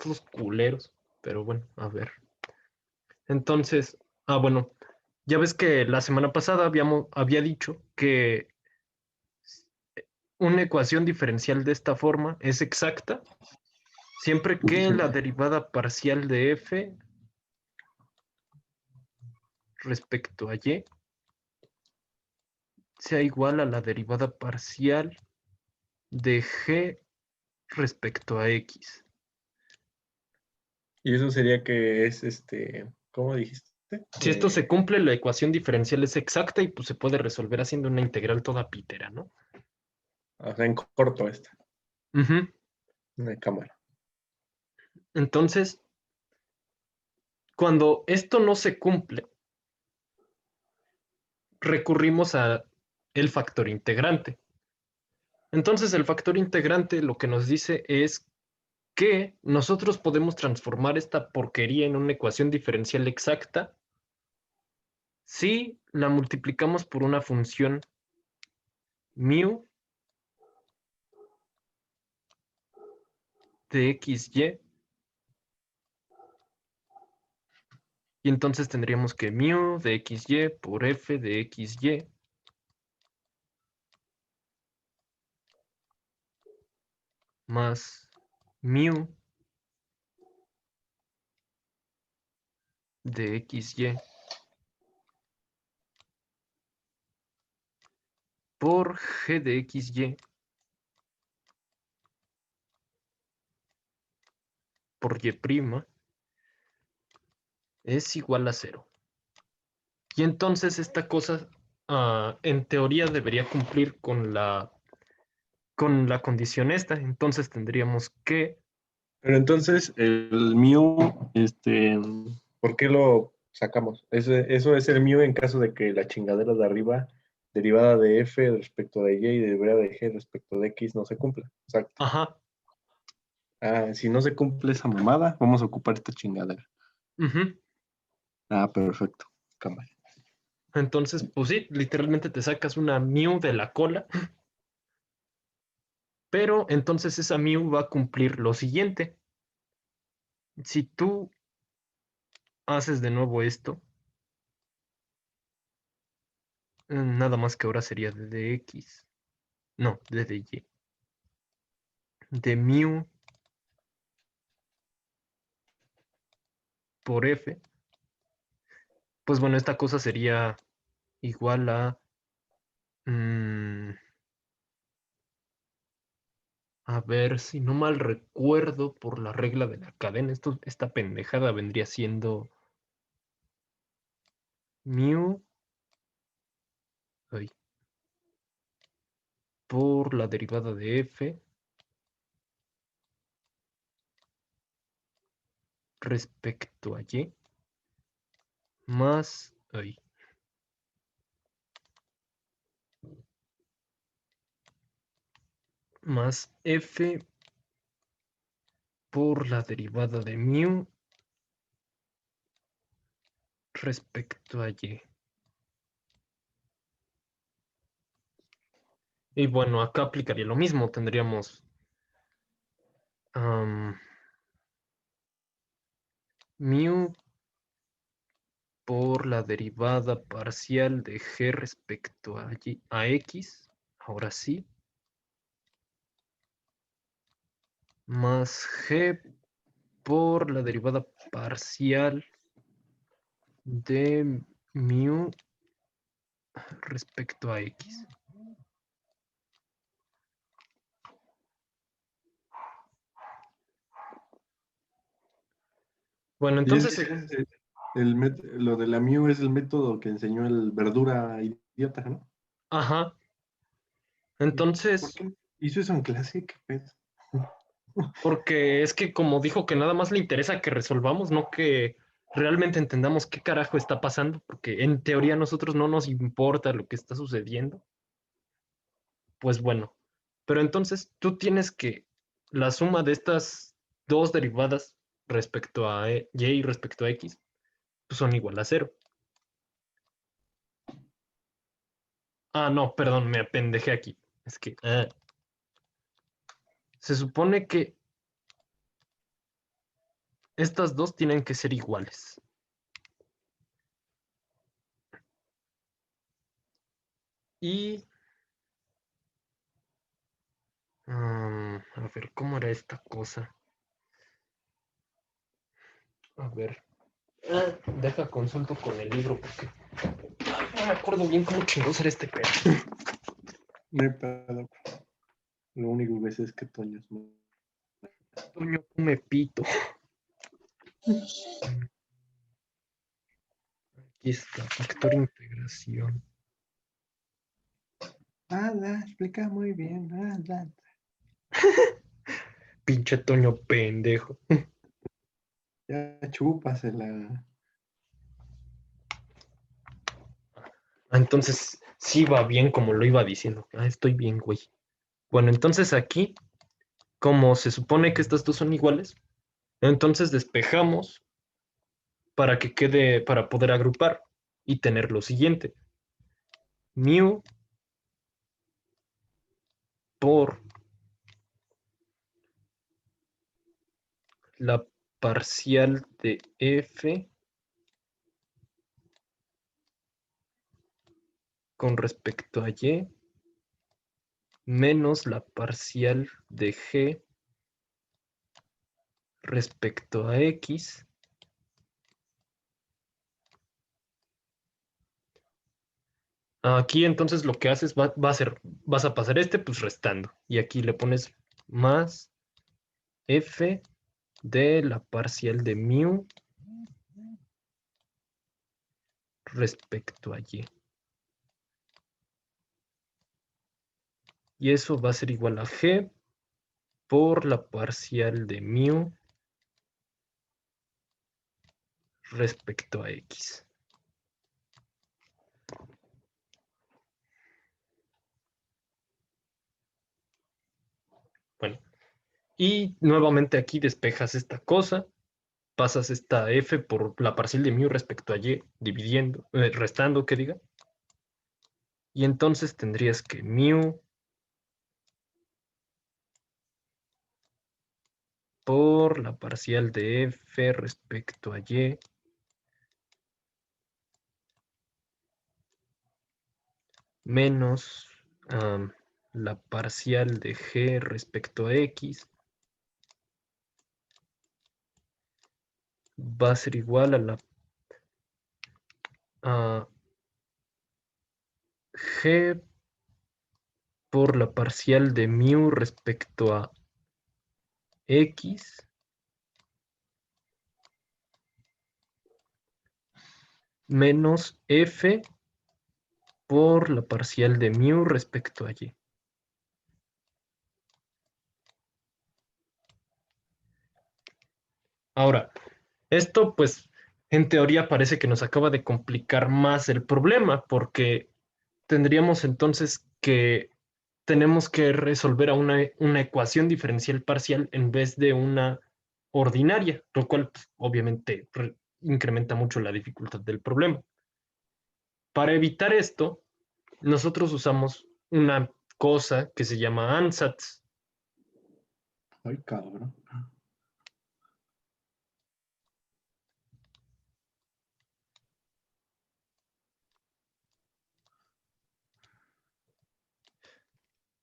todos culeros. Pero bueno, a ver. Entonces, bueno, ya ves que la semana pasada había dicho que una ecuación diferencial de esta forma es exacta siempre que la derivada parcial de f respecto a y sea igual a la derivada parcial de g respecto a x. Y eso sería que es ¿cómo dijiste? Si esto se cumple, la ecuación diferencial es exacta y pues se puede resolver haciendo una integral toda pitera, ¿no? O sea, en corto esta, Ujú. de cámara. Entonces, cuando esto no se cumple, recurrimos a el factor integrante. Entonces, el factor integrante lo que nos dice es que nosotros podemos transformar esta porquería en una ecuación diferencial exacta si la multiplicamos por una función mu de xy. Y entonces tendríamos que mu de xy por f de xy más mu de xy por g de xy por y' es igual a 0. Y entonces esta cosa, en teoría, debería cumplir con la condición esta. Entonces tendríamos que... Pero entonces, el mu, ¿por qué lo sacamos? Eso es el mu en caso de que la chingadera de arriba, derivada de f respecto de y y derivada de g respecto de x, no se cumpla. Exacto. Ajá. Si no se cumple esa mamada, vamos a ocupar esta chingadera. Ujú. Perfecto. Cámara. Entonces, pues sí, literalmente te sacas una mu de la cola. Pero entonces esa mu va a cumplir lo siguiente. Si tú haces de nuevo esto, nada más que ahora sería de x. No, de y. De mu por f. Pues bueno, esta cosa sería igual a... a ver, si no mal recuerdo por la regla de la cadena, esta pendejada vendría siendo mu ay, por la derivada de f respecto a y más más f por la derivada de mu respecto a y. Y bueno, acá aplicaría lo mismo. Tendríamos mu por la derivada parcial de g respecto a x. Ahora sí. Más g por la derivada parcial de mu respecto a x. Bueno, Y entonces, lo de la mu es el método que enseñó el verdura idiota, ¿no? ajá. ¿Por Entonces, qué hizo eso en clase? ¿Qué pedo? porque es que como dijo que nada más le interesa que resolvamos, no que realmente entendamos qué carajo está pasando, porque en teoría a nosotros no nos importa lo que está sucediendo. Pues bueno, pero entonces tú tienes que la suma de estas dos derivadas respecto a y y respecto a x pues son igual a 0. No, perdón, me apendejé aquí. Es que se supone que Estas dos tienen que ser iguales. Y... a ver, ¿cómo era esta cosa? A ver. Deja consulto con el libro porque no me acuerdo bien cómo chingados era este pedo. No hay pedo. Lo único que sé es que Toño es muy... Toño come pito. Aquí está, factor integración. Explica muy bien. Pinche Toño pendejo. Ya chúpasela. Entonces, sí va bien como lo iba diciendo. Estoy bien, güey. Bueno, entonces aquí, como se supone que estas dos son iguales, entonces despejamos para que quede, para poder agrupar y tener lo siguiente. Mu por la parcial de f con respecto a y menos la parcial de g respecto a x aquí entonces lo que haces va a ser, vas a pasar pues restando y aquí le pones más f de la parcial de mu respecto a y. Y eso va a ser igual a g por la parcial de mu respecto a x. Bueno, y nuevamente aquí despejas esta cosa, pasas esta f por la parcial de mu respecto a y, dividiendo, restando, que diga. Y entonces tendrías que mu por la parcial de f respecto a y menos la parcial de g respecto a x va a ser igual a la g por la parcial de mu respecto a x menos f por la parcial de mu respecto a y. Ahora, esto pues en teoría parece que nos acaba de complicar más el problema porque tendríamos entonces que tenemos que resolver a una ecuación diferencial parcial en vez de una ordinaria, lo cual pues, obviamente incrementa mucho la dificultad del problema. Para evitar esto, nosotros usamos una cosa que se llama ansatz. Ay, cabrón.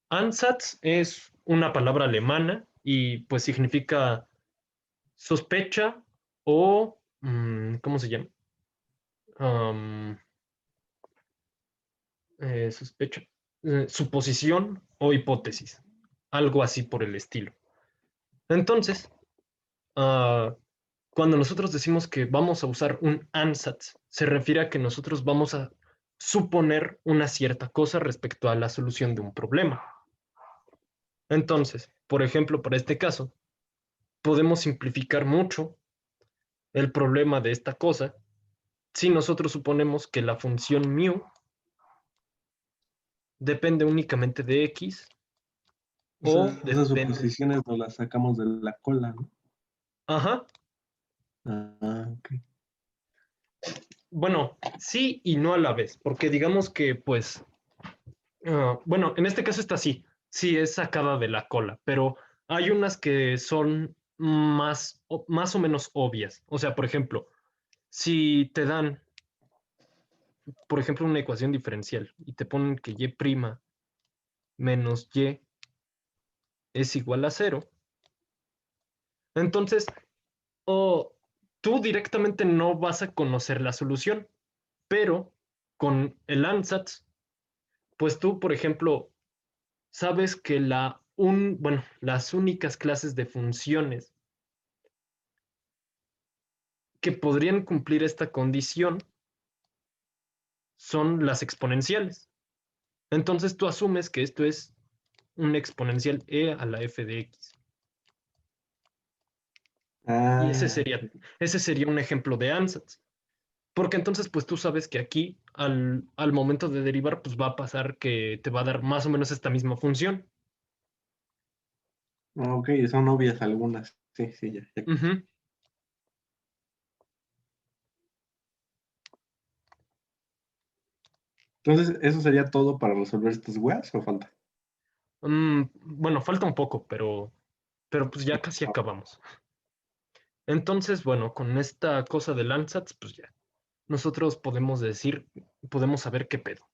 Ansatz es una palabra alemana y pues significa sospecha o, ¿cómo se llama? Um, sospecha, suposición o hipótesis, algo así por el estilo. Entonces, cuando nosotros decimos que vamos a usar un ansatz, se refiere a que nosotros vamos a suponer una cierta cosa respecto a la solución de un problema. Entonces, por ejemplo, para este caso, podemos simplificar mucho el problema de esta cosa si nosotros suponemos que la función mu depende únicamente de x o Esas depende... suposiciones nos las sacamos de la cola, ¿no? Ajá. Ok. Bueno, sí y no a la vez, porque digamos que, pues, bueno, en este caso está así, sí es sacada de la cola, pero hay unas que son más o menos obvias. O sea, por ejemplo, si te dan, por ejemplo, una ecuación diferencial y te ponen que y' menos y es igual a 0, entonces tú directamente no vas a conocer la solución, pero con el ansatz, pues tú, por ejemplo, sabes que bueno, las únicas clases de funciones que podrían cumplir esta condición son las exponenciales. Entonces tú asumes que esto es un exponencial e a la f de x. Y Ah, ese sería un ejemplo de ansatz. Porque entonces, pues tú sabes que aquí, al momento de derivar, pues va a pasar que te va a dar más o menos esta misma función. ok, son obvias algunas. Sí, sí, ya. Ujú. Entonces, ¿eso sería todo para resolver estas weas o falta? Bueno, falta un poco, pero pues ya casi acabamos. Entonces, bueno, con esta cosa del ansatz, pues ya, nosotros podemos saber qué pedo.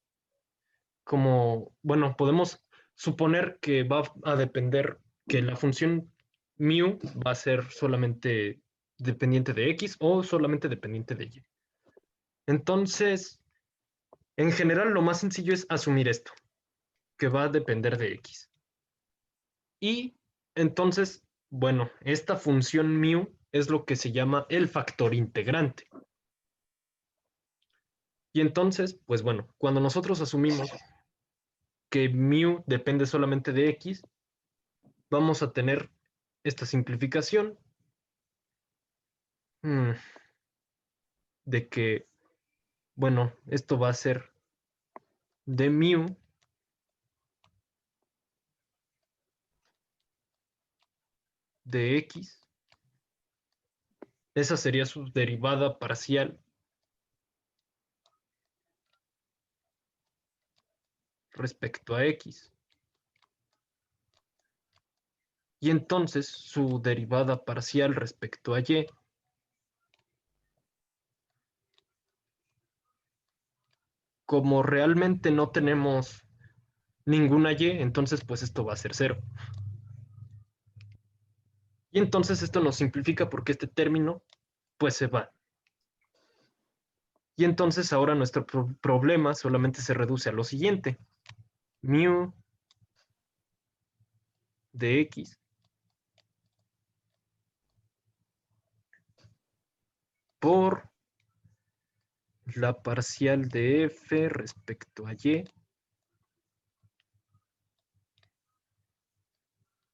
Como, bueno, podemos suponer que va a depender, que la función mu va a ser solamente dependiente de x o solamente dependiente de y. Entonces, en general, lo más sencillo es asumir esto, que va a depender de x. Y entonces, bueno, esta función mu es lo que se llama el factor integrante. Y entonces, pues bueno, cuando nosotros asumimos que mu depende solamente de x, vamos a tener esta simplificación de que, bueno, esto va a ser de mu de x. Esa sería su derivada parcial respecto a x. Y entonces su derivada parcial respecto a y, como realmente no tenemos ninguna y, entonces pues esto va a ser 0. Y entonces esto nos simplifica porque este término pues se va. Y entonces ahora nuestro problema solamente se reduce a lo siguiente. Mu de x por la parcial de f respecto a y.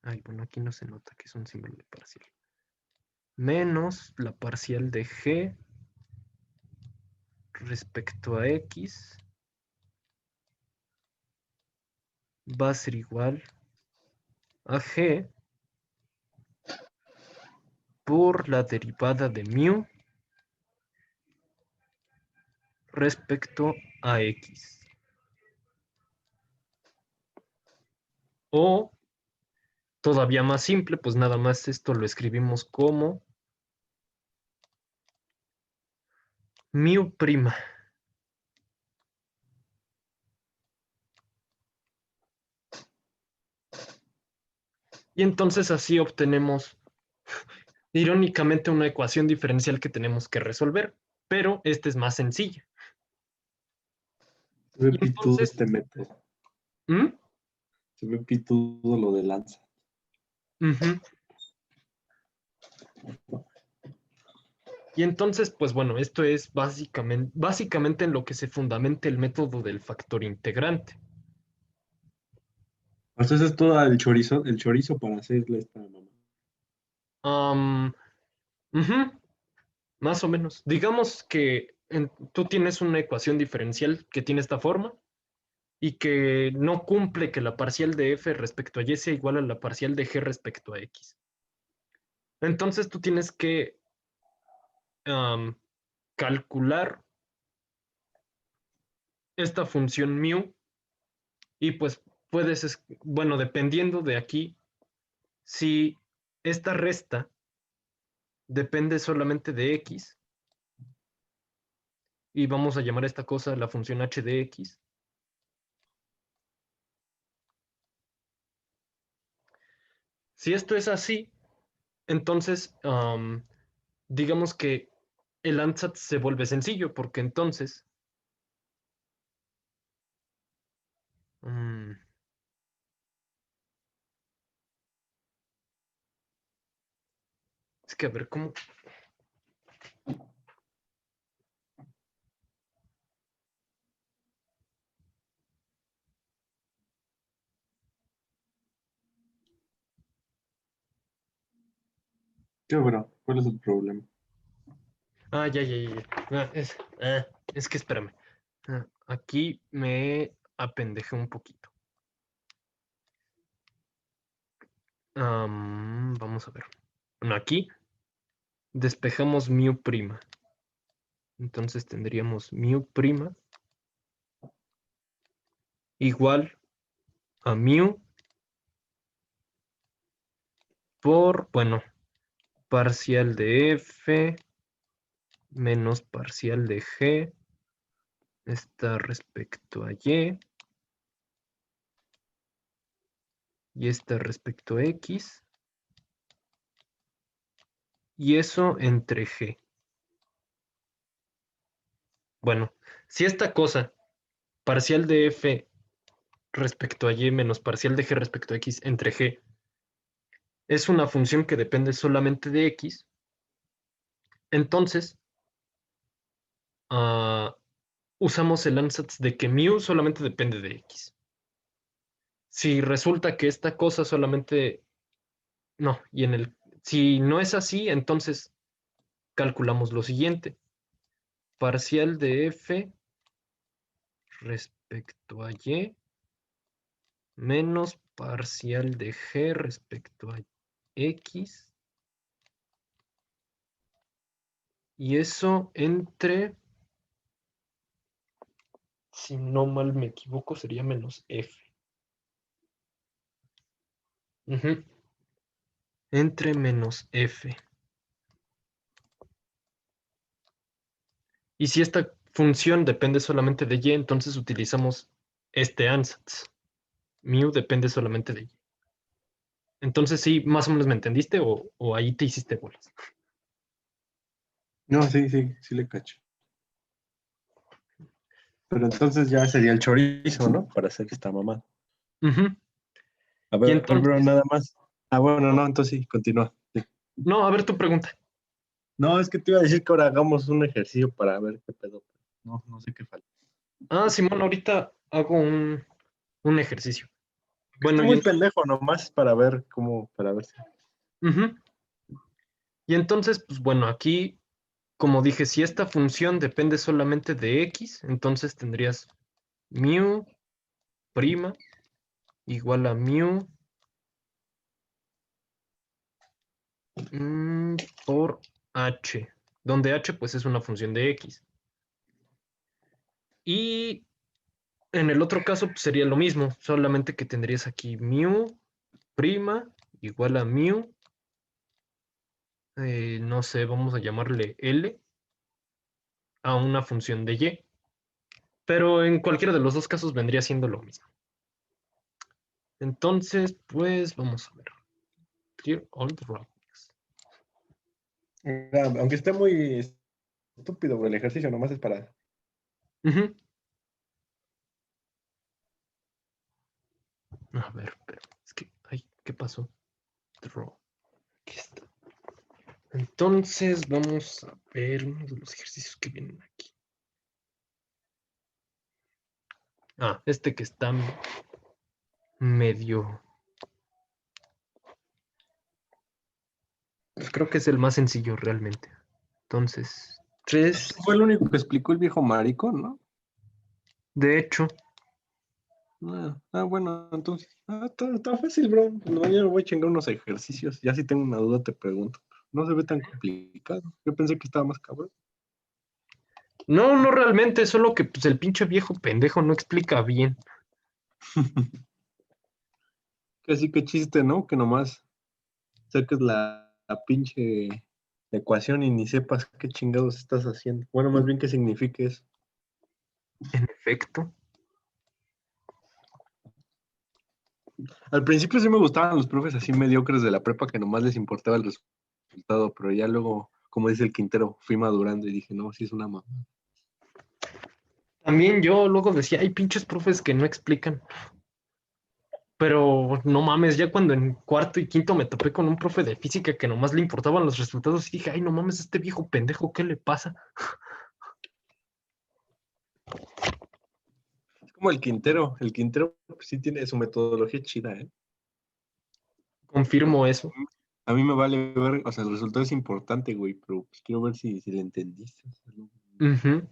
Ay, bueno, aquí no se nota que es un símbolo de parcial. Menos la parcial de g respecto a x va a ser igual a g por la derivada de mu respecto a x. O todavía más simple, pues nada más esto lo escribimos como mu prima. Y entonces así obtenemos irónicamente una ecuación diferencial que tenemos que resolver, pero esta es más sencilla. Se ve Y pitudo entonces, este método. ¿Mm? Se ve pitudo lo de lanza. Ujú. Y entonces, pues bueno, esto es básicamente en lo que se fundamenta el método del factor integrante. Entonces es todo el chorizo para hacerle esta mamá. Am, ujú, más o menos. Digamos que tú tienes una ecuación diferencial que tiene esta forma y que no cumple que la parcial de f respecto a y sea igual a la parcial de g respecto a x. Entonces tú tienes que calcular esta función mu y pues bueno, dependiendo de aquí, si esta resta depende solamente de X. Y vamos a llamar a esta cosa la función h de X. Si esto es así, entonces digamos que el ansatz se vuelve sencillo, porque entonces es que a ver cómo. ¿Qué, bro? ¿Cuál es el problema? Ya. Es que espérame. Aquí me apendejé un poquito. Vamos a ver. Bueno, aquí despejamos mu prima. Entonces tendríamos mu prima igual a mu por, bueno, parcial de f menos parcial de g está respecto a y está respecto a x y eso entre g. Bueno, si esta cosa, parcial de f respecto a y menos parcial de g respecto a x entre g, es una función que depende solamente de x, entonces usamos el ansatz de que mu solamente depende de x. Si resulta que esta cosa solamente. No, si no es así, entonces calculamos lo siguiente. Parcial de f respecto a y menos parcial de g respecto a x. Y eso entre, si no mal me equivoco, sería menos f. Entre menos f. Y si esta función depende solamente de y, entonces utilizamos este ansatz. Mu depende solamente de y. Entonces sí, más o menos me entendiste o ahí te hiciste bolas. No, sí le cacho. Pero entonces ya sería el chorizo, ¿no? Para hacer esta mamá. Ujú. A Y ver, bro, entonces, nada más. Bueno, no, entonces sí, continúa. Sí. no, a ver tu pregunta. No, es que te iba a decir que ahora hagamos un ejercicio para ver qué pedo. No sé qué falta. Simón, ahorita hago un ejercicio. Está Bueno, muy pendejo nomás para ver cómo, para ver si. ujú. Y entonces, pues bueno, aquí, como dije, si esta función depende solamente de x, entonces tendrías mu prima igual a mu por h, donde h pues es una función de x. Y en el otro caso pues, sería lo mismo, solamente que tendrías aquí mu prima igual a mu, no sé, vamos a llamarle L, a una función de y. Pero en cualquiera de los dos casos vendría siendo lo mismo. Entonces, pues vamos a ver. Clear all the routes. Aunque esté muy estúpido el ejercicio, nomás es para. Ujú. A ver, pero es que, ay, ¿qué pasó? Draw. Aquí está. Entonces, vamos a ver uno de los ejercicios que vienen aquí. Este que está medio. Pues creo que es el más sencillo realmente. Entonces, 3. Fue el único que explicó el viejo marico, ¿no? De hecho, Bueno, entonces. Está fácil, bro. Mañana voy a chingar unos ejercicios. Ya si tengo una duda te pregunto. No se ve tan complicado. Yo pensé que estaba más cabrón. no realmente, solo que pues, el pinche viejo pendejo no explica bien. Casi que chiste, ¿no? Que nomás saques la pinche la ecuación y ni sepas qué chingados estás haciendo. Bueno, más bien qué significa eso. En efecto. Al principio sí me gustaban los profes así mediocres de la prepa que nomás les importaba el resultado, pero ya luego, como dice el Quintero, fui madurando y dije, no, sí es una mamá. También yo luego decía, hay pinches profes que no explican. Pero no mames, ya cuando en cuarto y quinto me topé con un profe de física que nomás le importaban los resultados y dije, ay, no mames, este viejo pendejo, ¿qué le pasa? Es como el Quintero pues, sí tiene su metodología chida, ¿eh? Confirmo eso. A mí me vale ver, o sea, el resultado es importante, güey, pero pues, quiero ver si le entendiste. O sea, Ujú.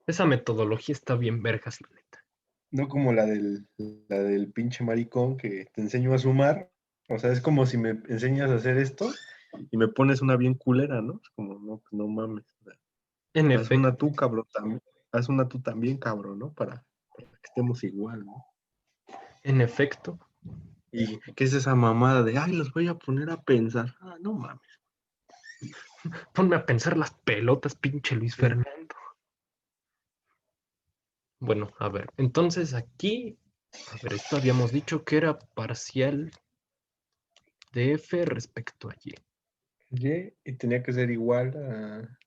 Esa metodología está bien vergas, la neta. no como la del pinche maricón que te enseño a sumar. O sea, es como si me enseñas a hacer esto y me pones una bien culera, ¿no? Es como, no, pues no mames. O sea, En haz una efecto, tú, cabrón, también. Haz una tú también, cabrón, ¿no? Para que estemos igual, ¿no? en efecto. ¿Y qué es esa mamada de, ay, los voy a poner a pensar? Ah, no mames. Ponme a pensar las pelotas, pinche Luis Fernando. Bueno, a ver, entonces aquí, a ver, esto habíamos dicho que era parcial de F respecto a Y. Y tenía que ser igual a...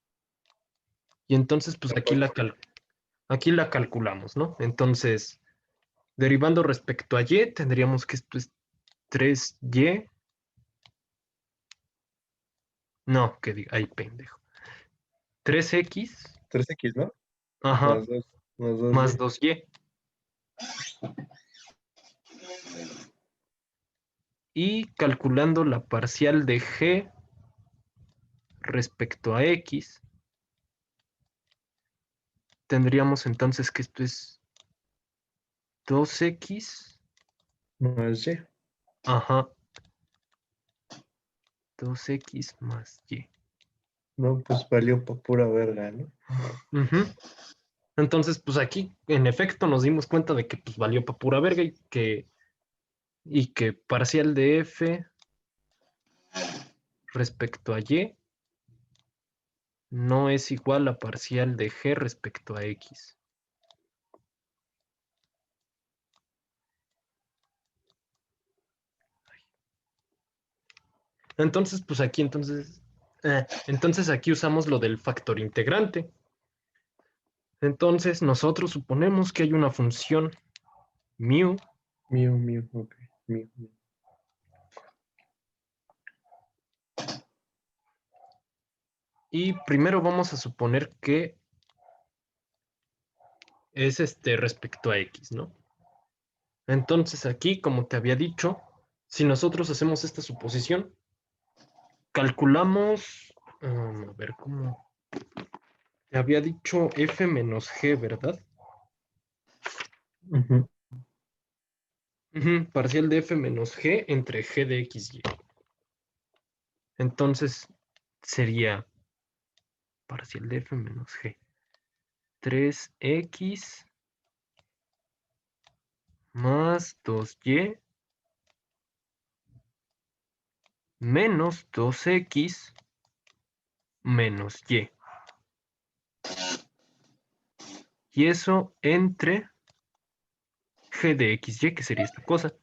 Y entonces, pues aquí la calculamos, ¿no? Entonces, derivando respecto a Y, tendríamos que esto es 3Y. No, que diga, ay, pendejo. 3X, 3x, ¿no? ajá, Más 2, más 2 más y. 2Y. Y calculando la parcial de G respecto a X, tendríamos entonces que esto es 2X, Más y. ajá, 2X más Y. No, pues valió para pura verga, ¿no? Ujú. Entonces, pues aquí, en efecto, nos dimos cuenta de que pues, valió para pura verga y que parcial de F respecto a Y no es igual a parcial de G respecto a X. Entonces, pues aquí, entonces aquí usamos lo del factor integrante. Entonces, nosotros suponemos que hay una función mu Mío, ok. Mío. y primero vamos a suponer que es respecto a X, ¿no? Entonces aquí, como te había dicho, si nosotros hacemos esta suposición, calculamos, a ver cómo, te había dicho f menos g, ¿verdad? Ujú. Ujú, parcial de f menos g entre g de x y. Entonces sería parcial de f menos g. 3x más 2y menos 2x menos y. Y eso entre g de xy, que sería esta cosa.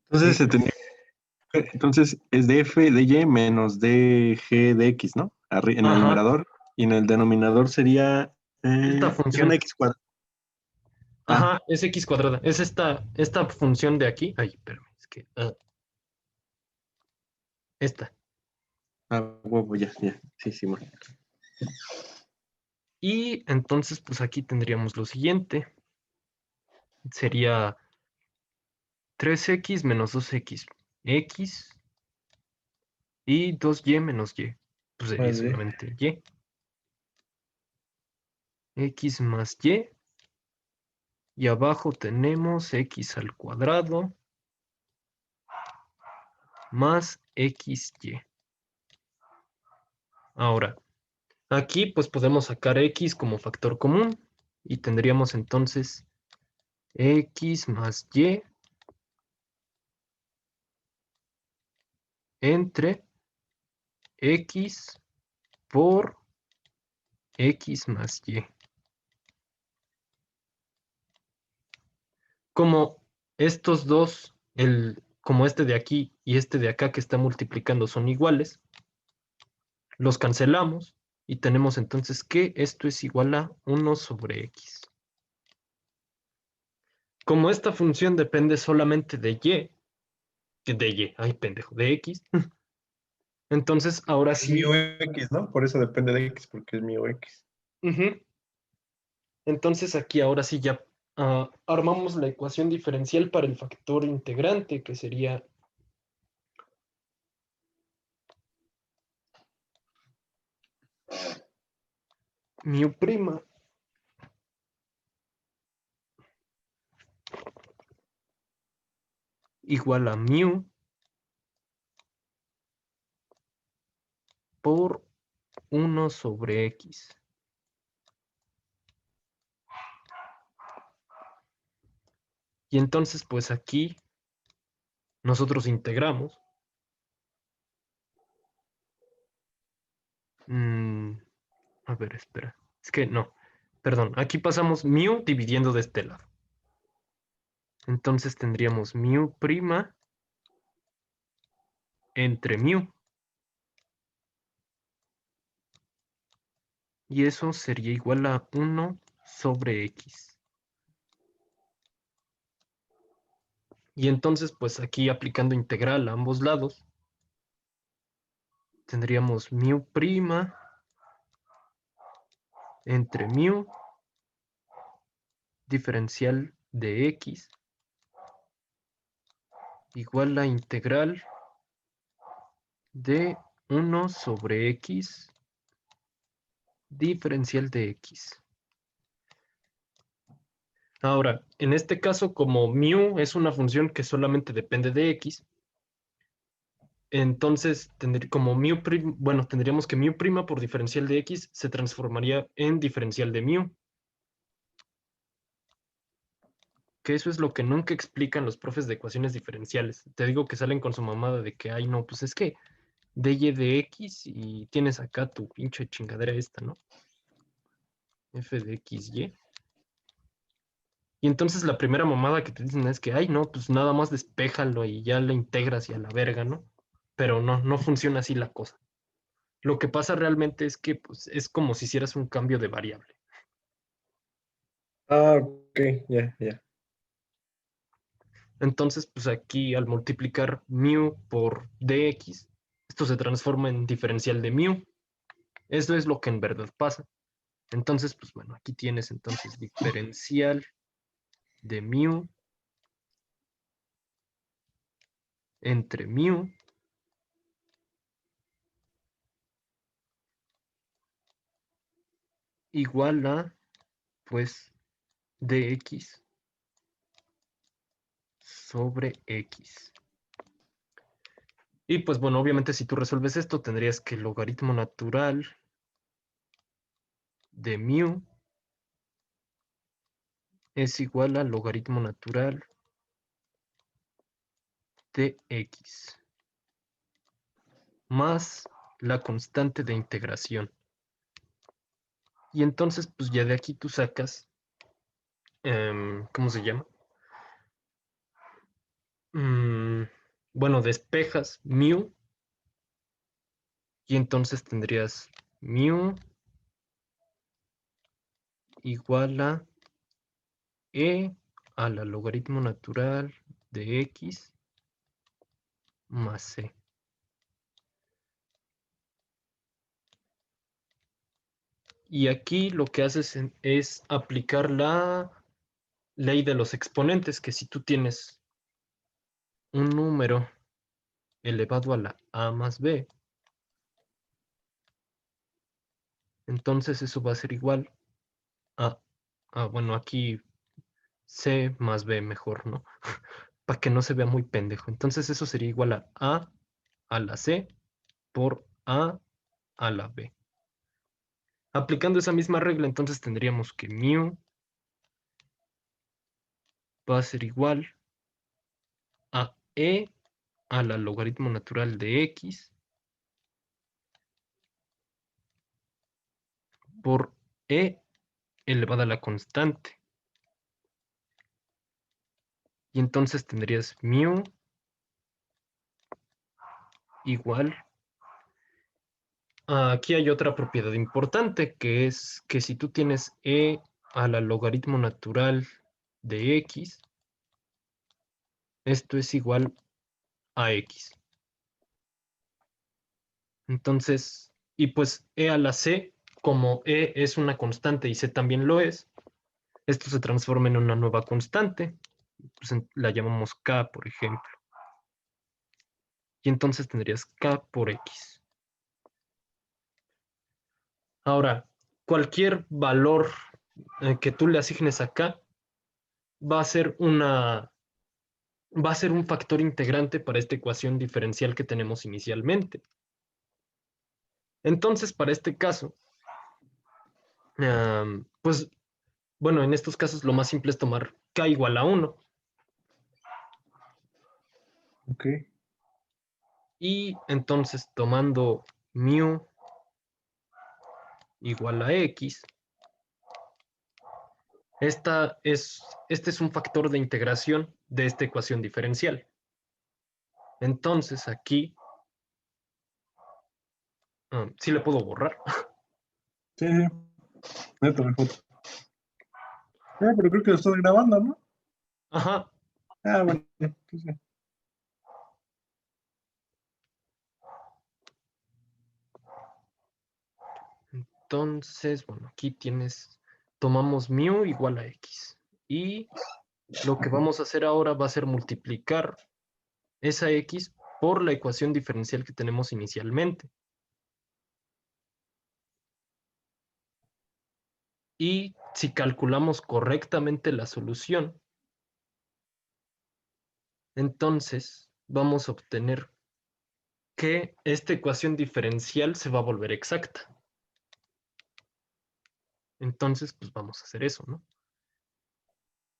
Entonces, Eh, entonces es de f de y menos de g de x, ¿no? En el Ajá, numerador. Y en el denominador sería. esta Es una función. x cuadrada. Ah, Ajá, es x cuadrada. Es esta función de aquí. Ay, espérame, es que. Esta. huevo, ya, ya. Sí, sí, man. Y entonces, pues aquí tendríamos lo siguiente. Sería 3x menos 2x. X y 2y menos y. Pues sería Vale. solamente y. X más y. Y abajo tenemos x al cuadrado más xy. Ahora, aquí pues podemos sacar x como factor común y tendríamos entonces x más y entre X por X más Y. Como estos dos, como este de aquí y este de acá que está multiplicando son iguales, los cancelamos y tenemos entonces que esto es igual a 1 sobre X. Como esta función depende solamente de ay pendejo, de X, entonces ahora Es sí, mío X, ¿no? Por eso depende de X, porque es mío X. entonces aquí ahora sí ya armamos la ecuación diferencial para el factor integrante, que sería mu prima igual a mu por 1 sobre X. Y entonces, pues aquí nosotros integramos. A ver, espera. Es que no. Perdón, aquí pasamos mu dividiendo de este lado. Entonces tendríamos mu prima entre mu. Y eso sería igual a 1 sobre X. Y entonces, pues aquí aplicando integral a ambos lados, tendríamos mu prima entre mu diferencial de X igual a integral de 1 sobre X diferencial de X. Ahora, en este caso, como mu es una función que solamente depende de X, entonces tendríamos que mu prima por diferencial de X se transformaría en diferencial de mu. Que eso es lo que nunca explican los profes de ecuaciones diferenciales. Te digo que salen con su mamada de que, ay, no, pues es que dy de X y tienes acá tu pinche chingadera esta, ¿no? F de X, Y. Y entonces la primera mamada que te dicen es que, ay, no, pues nada más despéjalo y ya la integras y a la verga, ¿no? Pero no, no funciona así la cosa. Lo que pasa realmente es que pues, es como si hicieras un cambio de variable. Ah, ok, ya, ya. Entonces, pues aquí al multiplicar mu por dx, esto se transforma en diferencial de mu. Eso es lo que en verdad pasa. Entonces, pues bueno, aquí tienes entonces diferencial de mu entre mu igual a, pues, dx sobre x. Y pues bueno, obviamente si tú resuelves esto, tendrías que el logaritmo natural de mu es igual al logaritmo natural de x más la constante de integración. Y entonces, pues ya de aquí tú sacas, ¿cómo se llama? Bueno, despejas mu y entonces tendrías mu igual a e a la logaritmo natural de x más c. Y aquí lo que haces es aplicar la ley de los exponentes, que si tú tienes un número elevado a la a más b, entonces eso va a ser igual bueno, aquí c más b mejor, ¿no? Para que no se vea muy pendejo. Entonces eso sería igual a la c por a la b. Aplicando esa misma regla, entonces tendríamos que mu va a ser igual a e a la logaritmo natural de x por e elevada a la constante. Y entonces tendrías mu igual. Aquí hay otra propiedad importante, que es que si tú tienes e a la logaritmo natural de x, esto es igual a x. Entonces, y pues e a la c, como e es una constante y c también lo es, esto se transforma en una nueva constante, pues la llamamos k, por ejemplo. Y entonces tendrías k por x. Ahora, cualquier valor que tú le asignes acá va a ser un factor integrante para esta ecuación diferencial que tenemos inicialmente. Entonces, para este caso, pues, bueno, en estos casos lo más simple es tomar k igual a 1. Ok. Y entonces, tomando mu igual a x, este es un factor de integración de esta ecuación diferencial. Entonces, aquí, sí le puedo borrar. Sí, sí. Neta, la foto. Pero creo que lo estoy grabando, ¿no? Ajá. Bueno. Entonces, Entonces, bueno, aquí tomamos mu igual a x. Y lo que vamos a hacer ahora va a ser multiplicar esa x por la ecuación diferencial que tenemos inicialmente. Y si calculamos correctamente la solución, entonces vamos a obtener que esta ecuación diferencial se va a volver exacta. Entonces, pues vamos a hacer eso, ¿no?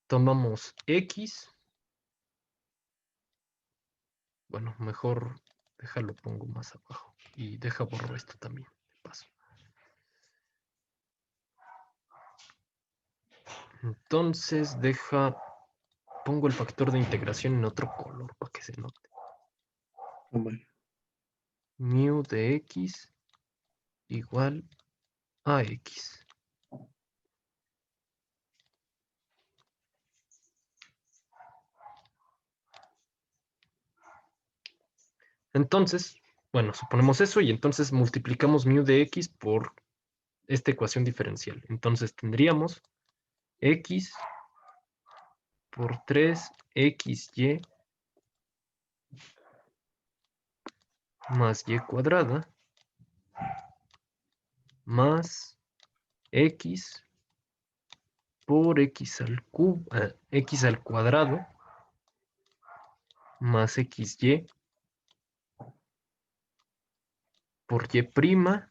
Tomamos x. Bueno, mejor déjalo, pongo más abajo. Y borro esto también, de paso. Entonces, pongo el factor de integración en otro color para que se note. Mu de x igual a x. Entonces, bueno, suponemos eso y entonces multiplicamos mu de x por esta ecuación diferencial. Entonces tendríamos x por 3xy más y cuadrada más x por x al cuadrado más xy por y prima,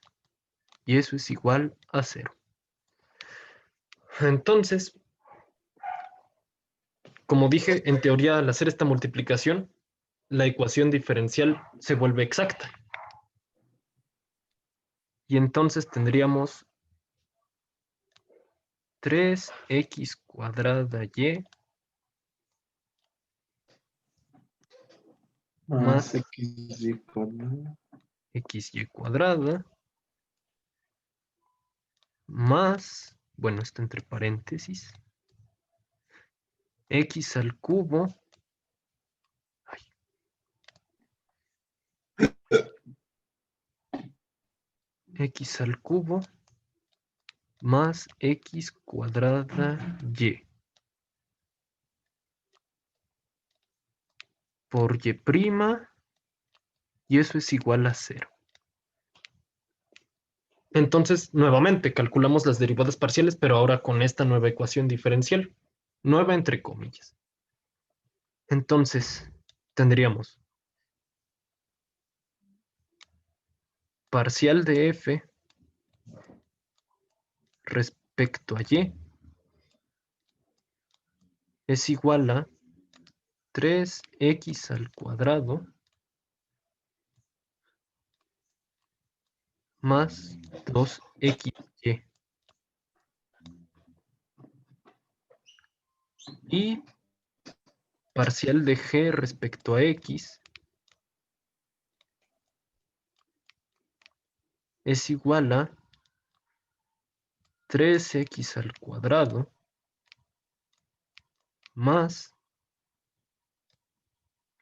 y eso es igual a 0. Entonces, como dije, en teoría, al hacer esta multiplicación, la ecuación diferencial se vuelve exacta. Y entonces tendríamos 3x cuadrada y más xy cuadrada. xy cuadrada más, bueno, está entre paréntesis, x al cubo x al cubo más x cuadrada y por y prima, y eso es igual a 0. Entonces, nuevamente, calculamos las derivadas parciales, pero ahora con esta nueva ecuación diferencial. Nueva entre comillas. Entonces, tendríamos parcial de f respecto a y es igual a 3x al cuadrado más 2xy. Y parcial de g respecto a x es igual a 3x al cuadrado más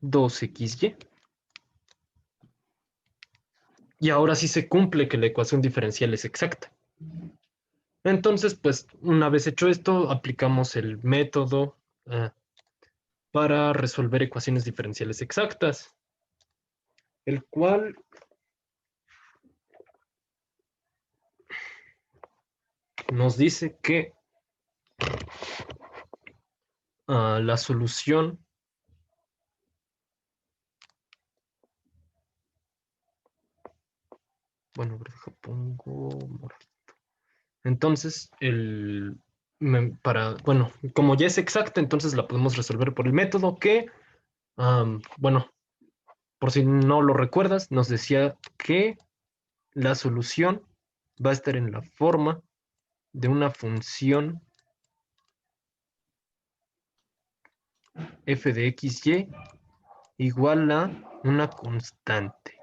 2xy. Y ahora sí se cumple que la ecuación diferencial es exacta. Entonces, pues, una vez hecho esto, aplicamos el método para resolver ecuaciones diferenciales exactas, el cual nos dice que la solución bueno, pongo morado. Entonces, bueno, como ya es exacta, entonces la podemos resolver por el método que, bueno, por si no lo recuerdas, nos decía que la solución va a estar en la forma de una función f de xy igual a una constante.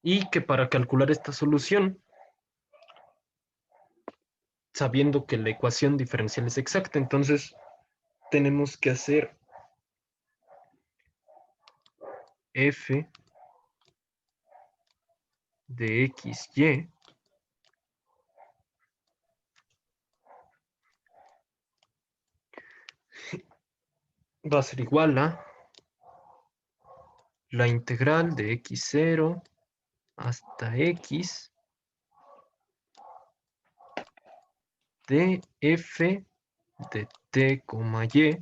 Y que para calcular esta solución, sabiendo que la ecuación diferencial es exacta, entonces tenemos que hacer f de xy va a ser igual a la integral de x0 hasta x de f de t, y,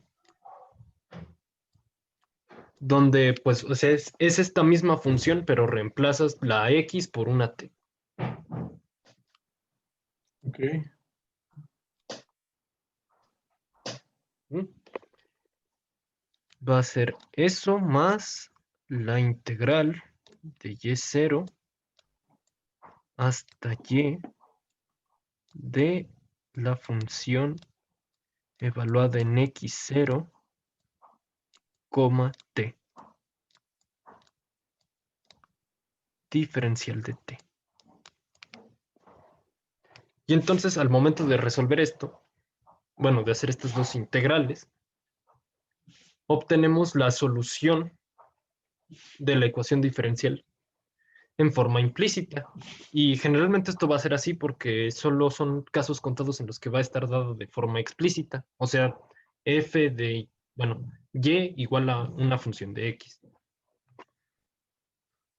donde pues o sea, es esta misma función, pero reemplazas la x por una t. Ok. ¿Mm? Va a ser eso más la integral de y0 hasta y de la función evaluada en x0, t, diferencial de t. Y entonces al momento de resolver esto, bueno, de hacer estas dos integrales, obtenemos la solución de la ecuación diferencial en forma implícita. Y generalmente esto va a ser así porque solo son casos contados en los que va a estar dado de forma explícita. O sea, f de, bueno, y igual a una función de x.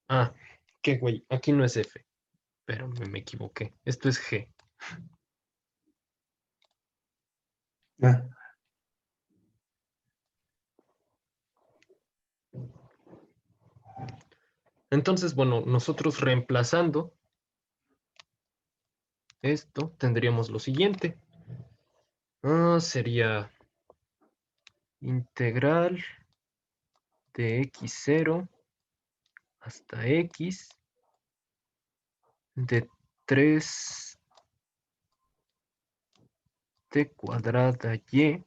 Ah, qué güey, aquí no es f, pero me equivoqué. Esto es g. Ah, Entonces, bueno, nosotros reemplazando esto, tendríamos lo siguiente. Sería integral de x0 hasta x de 3t cuadrada y.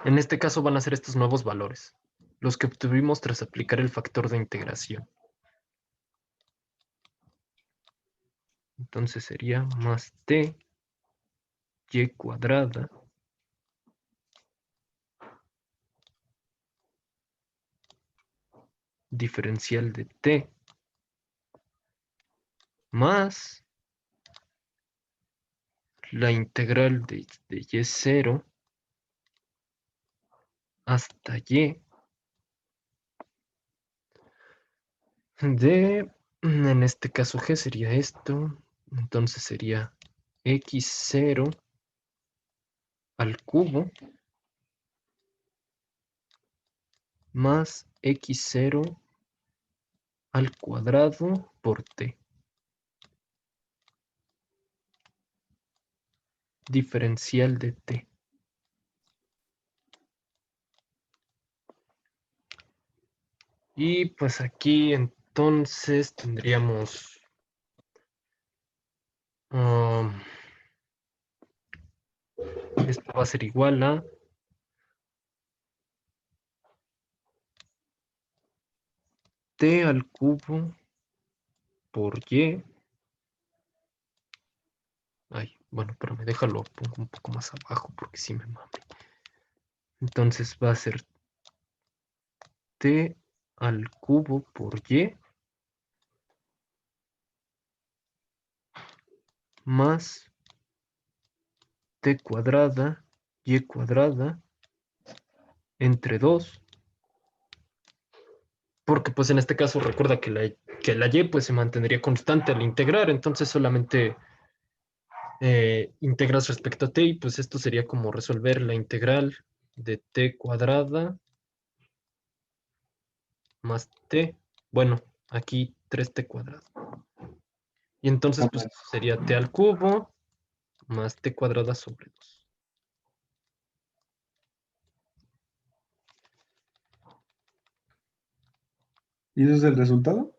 En este caso van a ser estos nuevos valores, los que obtuvimos tras aplicar el factor de integración. Entonces sería más t y cuadrada diferencial de t más la integral de y0 hasta y de, en este caso g sería esto, entonces sería x0 al cubo más x0 al cuadrado por t, diferencial de t. Y pues aquí entonces tendríamos esto va a ser igual a t al cubo por y. Ay, bueno, pero me déjalo, pongo un poco más abajo porque sí me mame. Entonces va a ser t al cubo por y más t cuadrada y cuadrada entre 2, porque pues en este caso recuerda que la y pues se mantendría constante al integrar, entonces solamente integras respecto a t y pues esto sería como resolver la integral de t cuadrada más t, bueno, aquí 3t cuadrado. Y entonces pues sería t al cubo más t cuadrada sobre 2. ¿Y ese es el resultado?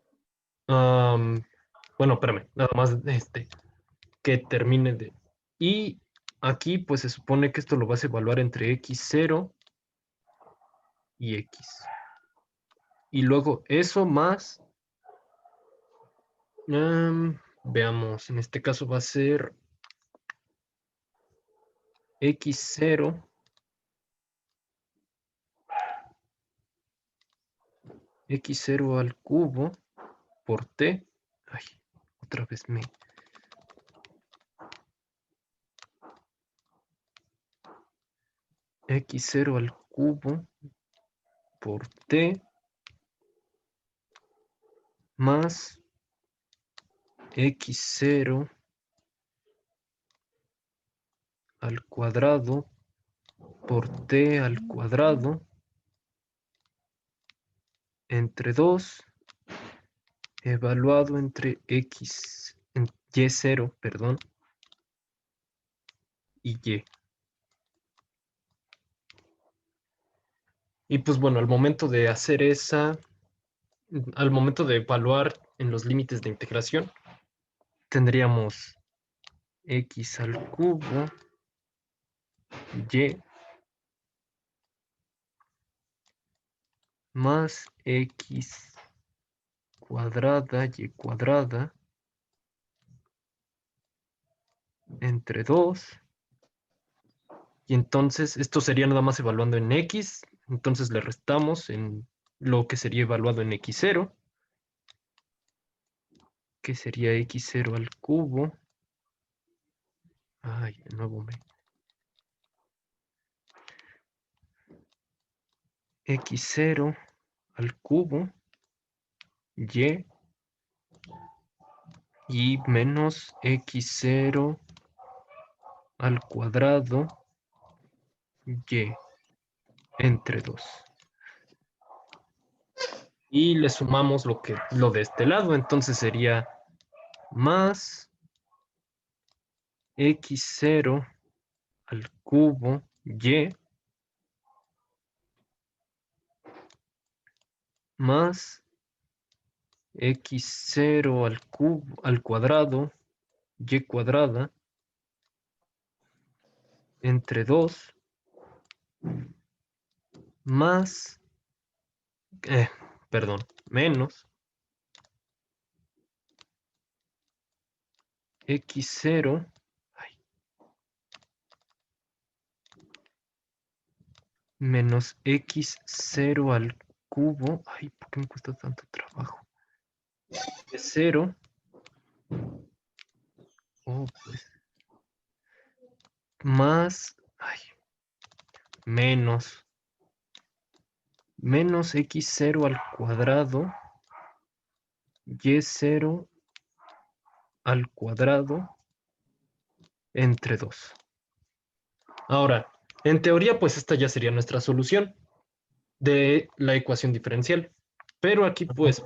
Bueno, espérame, nada más que termine de... Y aquí pues se supone que esto lo vas a evaluar entre x0 y x. Y luego eso más, veamos, en este caso va a ser x0 al cubo por t. Ay, otra vez me... x0 al cubo por t más x0 al cuadrado por t al cuadrado entre 2 evaluado entre y0, perdón, y y. Y pues bueno, al momento de hacer al momento de evaluar en los límites de integración, tendríamos x al cubo y más x cuadrada y cuadrada entre 2. Y entonces esto sería nada más evaluando en x, entonces le restamos en lo que sería evaluado en x0, que sería x0 al cubo. Ay, de nuevo x0 al cubo y menos x0 al cuadrado y entre 2. Y le sumamos lo de este lado, entonces sería más x0 al cubo y más x0 al cubo al cuadrado y cuadrada entre 2 más, perdón, menos x0, ay, menos x0 al cubo. Ay, ¿por qué me cuesta tanto trabajo? De 0. Oh, pues. Más, ay, menos x0 al cuadrado y0 al cuadrado entre 2. Ahora, en teoría, pues esta ya sería nuestra solución de la ecuación diferencial. Pero aquí, pues,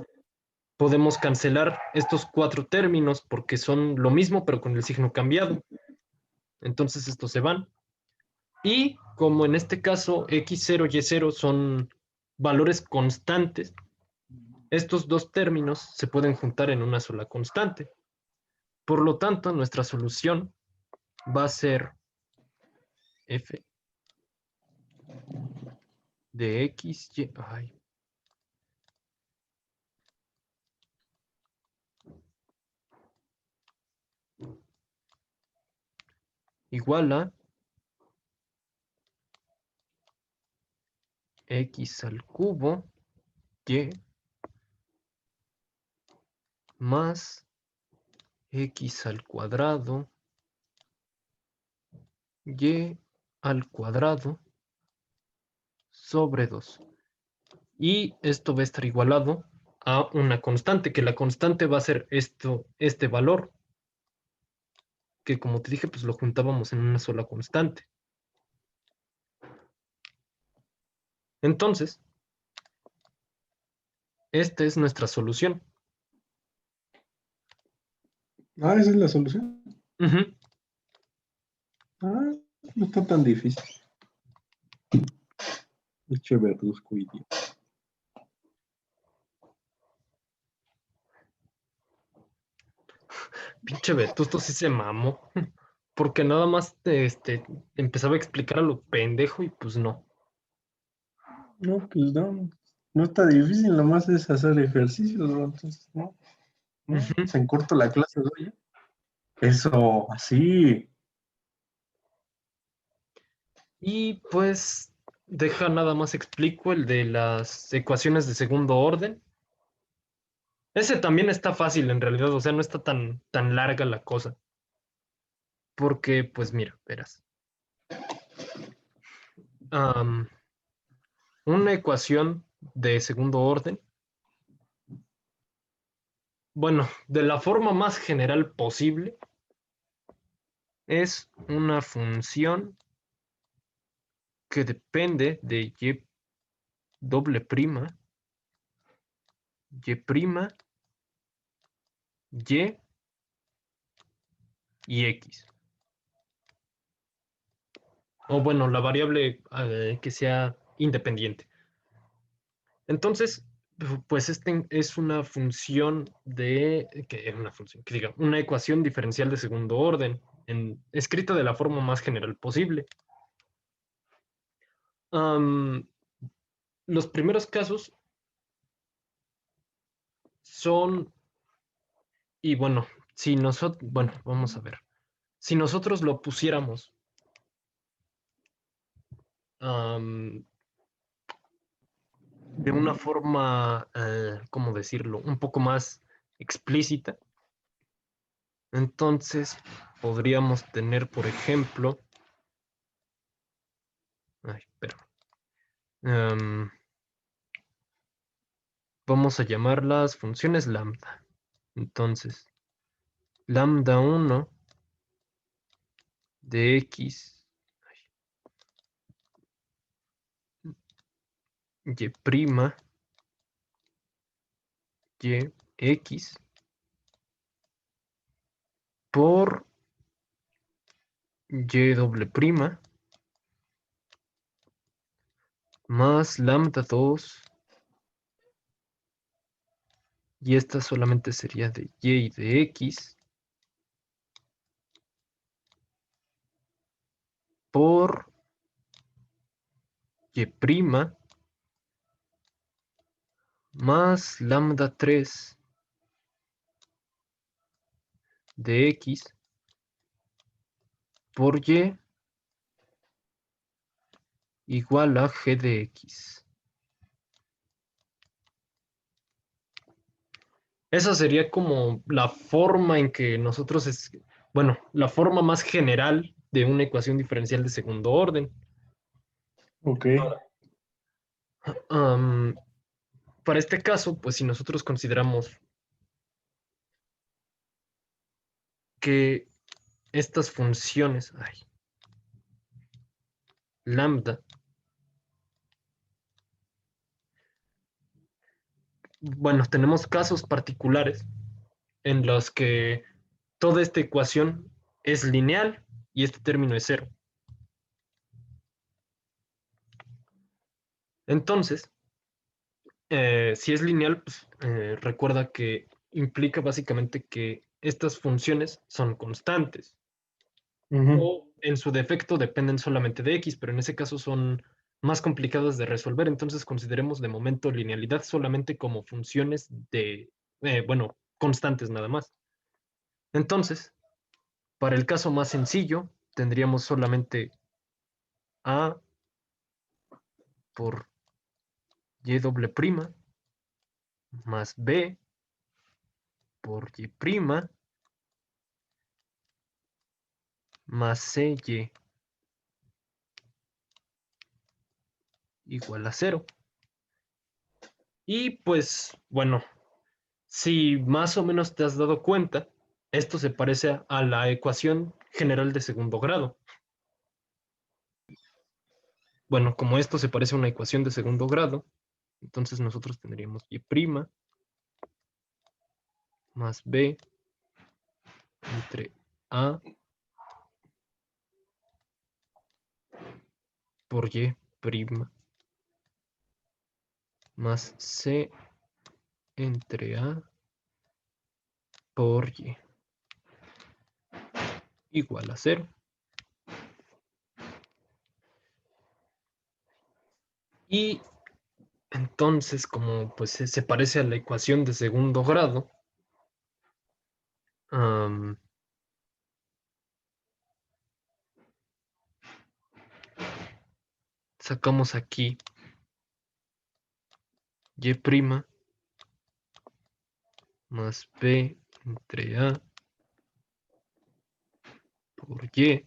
podemos cancelar estos 4 términos porque son lo mismo, pero con el signo cambiado. Entonces, estos se van. Y como en este caso, x0 y y0 son valores constantes, estos dos términos se pueden juntar en una sola constante. Por lo tanto, nuestra solución va a ser f de x, y, igual a x al cubo y más x al cuadrado y al cuadrado sobre 2. Y esto va a estar igualado a una constante, que la constante va a ser este valor, que como te dije, pues lo juntábamos en una sola constante. Entonces, esta es nuestra solución. Ah, esa es la solución. Ujú. Ah, no está tan difícil. Eche verduzco, idiota. Pinche Vetusto sí se mamó. Porque nada más empezaba a explicar a lo pendejo y pues no. No, pues no. No está difícil, nomás es hacer ejercicios, bro. Entonces, no. No, Ujú. se encorta la clase de hoy. Eso, así. Y pues deja nada más explico el de las ecuaciones de segundo orden. Ese también está fácil en realidad, o sea, no está tan larga la cosa. Porque, pues mira, verás. Am, una ecuación de segundo orden, bueno, de la forma más general posible, es una función que depende de y doble prima, y prima, y x. O bueno, la variable que sea independiente. Entonces, pues este es una función que es una función, que diga, una ecuación diferencial de segundo orden, escrita de la forma más general posible. Am, los primeros casos son, y bueno, si nosotros, bueno, vamos a ver, si nosotros lo pusiéramos am, de una forma, ¿cómo decirlo? Un poco más explícita, entonces podríamos tener, por ejemplo, pero vamos a llamarlas funciones lambda. Entonces, lambda 1 de x, y prima, y x por y doble prima más lambda 2, y esta solamente sería de y de x por y prima más lambda 3 de x por y igual a g de x. Esa sería como la forma en que nosotros, bueno, la forma más general de una ecuación diferencial de segundo orden. Ok. Am, para este caso, pues si nosotros consideramos que estas funciones, lambda, bueno, tenemos casos particulares en los que toda esta ecuación es lineal y este término es cero. Entonces, Si es lineal, pues, recuerda que implica básicamente que estas funciones son constantes o en su defecto dependen solamente de x, pero en ese caso son más complicadas de resolver, entonces consideremos de momento linealidad solamente como funciones de, bueno, constantes nada más. Entonces, para el caso más sencillo, tendríamos solamente a por y doble prima más b por y prima más cy igual a 0. Y pues, bueno, si más o menos te has dado cuenta, esto se parece a la ecuación general de segundo grado. Bueno, como esto se parece a una ecuación de segundo grado, entonces nosotros tendríamos y' más b entre a por y' más c entre a por y igual a 0. Y entonces, como pues se parece a la ecuación de segundo grado, sacamos aquí y' más b entre a por y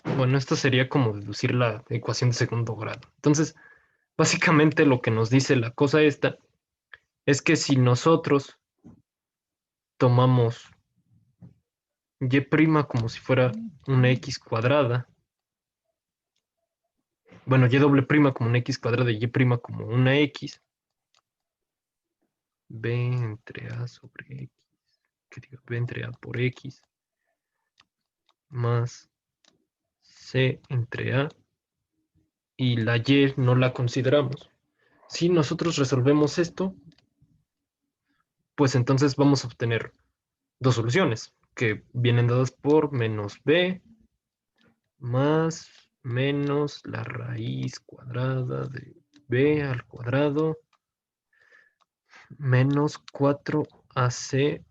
bueno, esto sería como deducir la ecuación de segundo grado. Entonces, básicamente lo que nos dice la cosa esta es que si nosotros tomamos y' como si fuera una x cuadrada, bueno, y doble prima como una x cuadrada y y' como una x, b entre a sobre x, que digo, b entre a por x, más c entre a, y la y no la consideramos. Si nosotros resolvemos esto, pues entonces vamos a obtener dos soluciones que vienen dadas por menos b más menos la raíz cuadrada de b al cuadrado menos 4ac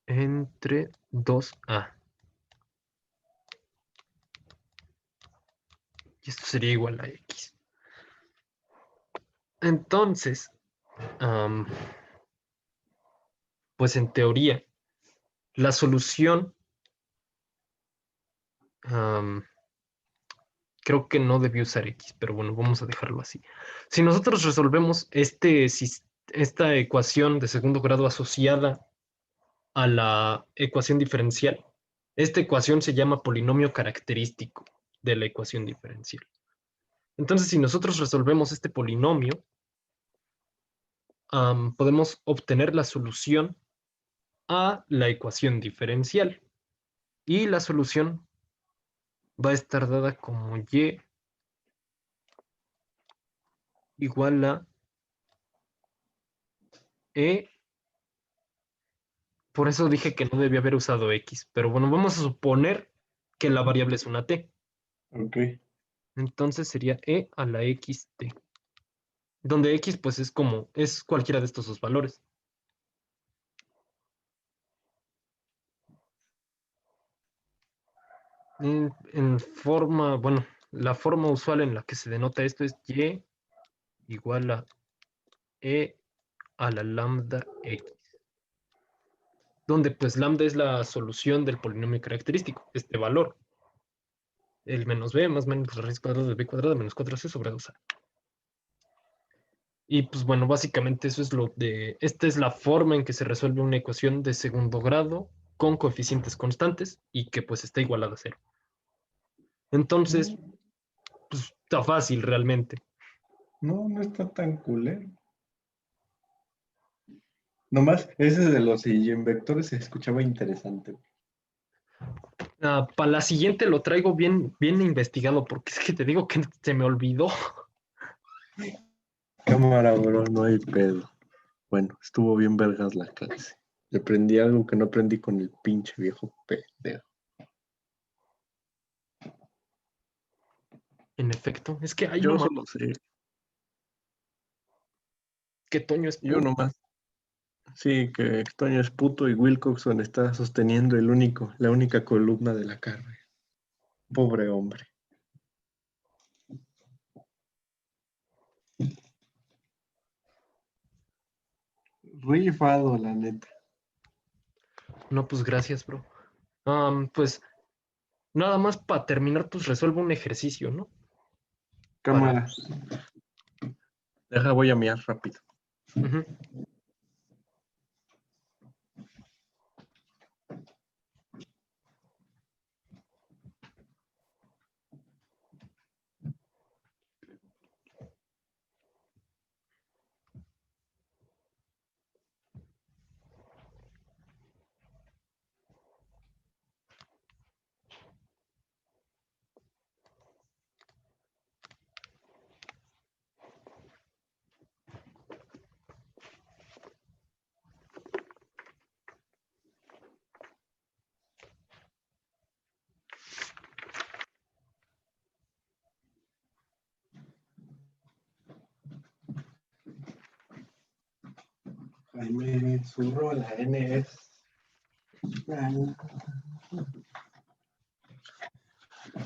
entre 2a. Y esto sería igual a x. Entonces, pues en teoría, la solución creo que no debió usar x, pero bueno, vamos a dejarlo así. Si nosotros resolvemos esta ecuación de segundo grado asociada a la ecuación diferencial, esta ecuación se llama polinomio característico de la ecuación diferencial. Entonces, si nosotros resolvemos este polinomio, podemos obtener la solución a la ecuación diferencial. Y la solución va a estar dada como y igual a e. Por eso dije que no debía haber usado x. Pero bueno, vamos a suponer que la variable es una t. Ok. Entonces sería e a la xt. Donde x pues es cualquiera de estos dos valores. En forma, bueno, la forma usual en la que se denota esto es y igual a e a la lambda x. Donde pues lambda es la solución del polinomio característico, este valor. El menos b más menos la raíz cuadrada de b cuadrada menos 4c sobre 2a. Y pues bueno, básicamente eso es esta es la forma en que se resuelve una ecuación de segundo grado con coeficientes constantes y que pues está igualada a cero. Entonces, pues está fácil realmente. No, no está tan culero. Nomás, ese de los vectores se escuchaba interesante. Para la siguiente lo traigo bien, bien investigado, porque es que te digo que se me olvidó. Cámara, bro, no hay pedo. Bueno, estuvo bien vergas la clase. Aprendí algo que no aprendí con el pinche viejo pendejo. En efecto, es que ahí Yo nomás solo sé, que Toño es yo puto. nomás. Sí, que Toño es puto y Wilcoxon está sosteniendo la única columna de la carne. Pobre hombre. Rifado, la neta. No, pues gracias, bro. Pues nada más para terminar, pues resuelvo un ejercicio, ¿no? Para. Cámara. Deja, voy a mirar rápido. Ujú. Jaime Zurro, la N es.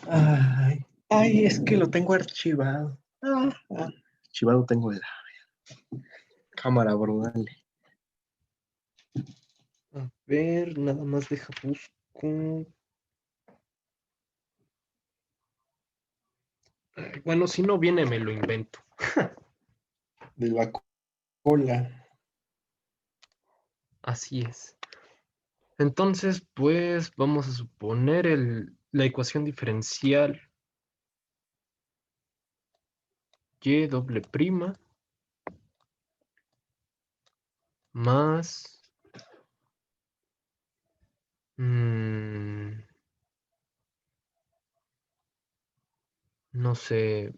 Ay, ay, es que lo tengo archivado. Archivado tengo la cámara, bro, dale. A ver, nada más deja busco. Bueno, si no viene, me lo invento. De la cola. Así es. Entonces, pues vamos a suponer la ecuación diferencial y doble prima más no sé,